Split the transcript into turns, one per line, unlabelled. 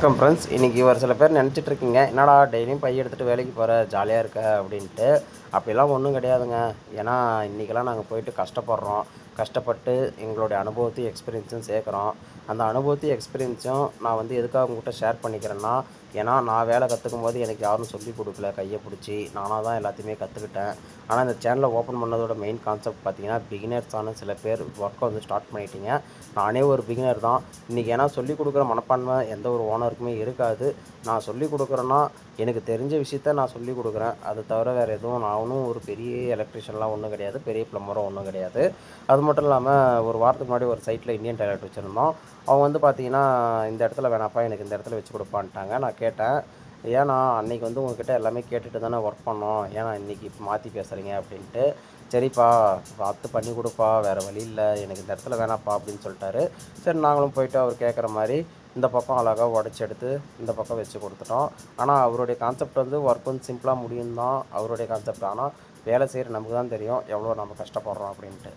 வணக்கம் ஃப்ரெண்ட்ஸ். இன்றைக்கி ஒரு சில பேர் நினச்சிட்ருக்கீங்க, என்னடா டெய்லியும் பை எடுத்துகிட்டு வேலைக்கு போகிற ஜாலியாக இருக்க அப்படின்ட்டு. அப்படிலாம் ஒன்றும் கிடையாதுங்க. ஏன்னா இன்றைக்கெல்லாம் நாங்கள் போயிட்டு கஷ்டப்படுறோம். கஷ்டப்பட்டு எங்களுடைய அனுபவத்தையும் எக்ஸ்பீரியன்ஸும் சேர்க்குறோம். அந்த அனுபவத்தையும் எக்ஸ்பீரியன்ஸும் நான் எதுக்காக உங்கள்கிட்ட ஷேர் பண்ணிக்கிறேன்னா, ஏன்னா நான் வேலை கற்றுக்கும்போது எனக்கு யாரும் சொல்லிக் கொடுக்கல. கையை பிடிச்சி நானாக தான் எல்லாத்தையுமே கற்றுக்கிட்டேன். ஆனால் இந்த சேனலை ஓப்பன் பண்ணதோட மெயின் கான்செப்ட் பார்த்தீங்கன்னா, பிகினர்ஸான சில பேர் ஒர்க்கை ஸ்டார்ட் பண்ணிட்டீங்க. நானே ஒரு பிகினர் தான். இன்றைக்கி ஏன்னா சொல்லிக் கொடுக்குற மனப்பான்மை எந்த ஒரு ஓனருக்குமே இருக்காது. நான் சொல்லிக் கொடுக்குறேன்னா எனக்கு தெரிஞ்ச விஷயத்த நான் சொல்லிக் கொடுக்குறேன். அது தவிர வேறு எதுவும் நான் ஒன்றும் ஒரு பெரிய எலக்ட்ரிஷியன்லாம் ஒன்றும் கிடையாது. பெரிய ப்ளம்பரும் ஒன்றும் கிடையாது. அது மட்டும் இல்லாமல் ஒரு வாரத்துக்கு முன்னாடி ஒரு சைட்டில் இந்தியன் டாய்லெட் வச்சுருந்தோம். அவங்க பார்த்தீங்கன்னா, இந்த இடத்துல வேணாப்பா, எனக்கு இந்த இடத்துல வச்சு கொடுப்பான்ட்டாங்க. நான் கேட்டேன், ஏன்னா அன்றைக்கி உங்ககிட்ட எல்லாமே கேட்டுட்டு தானே ஒர்க் பண்ணோம், ஏன்னா இன்றைக்கி இப்போ மாற்றி பேசுகிறீங்க அப்படின்ட்டு. சரிப்பா, பார்த்து பண்ணி கொடுப்பா, வேறு வழி இல்லை, எனக்கு இந்த இடத்துல வேணாப்பா அப்படின்னு சொல்லிட்டாரு. சரி, நாங்களும் போயிட்டு அவர் கேட்குற மாதிரி இந்த பக்கம் அழகாக உடச்சி எடுத்து இந்த பக்கம் வச்சு கொடுத்துட்டோம். ஆனால் அவருடைய கான்செப்ட் ஒர்க் சிம்பிளாக முடியும் தான் அவருடைய கான்செப்ட். ஆனால் வேலை செய்கிற நமக்கு தான் தெரியும் எவ்வளோ நம்ம கஷ்டப்படுறோம் அப்படின்ட்டு.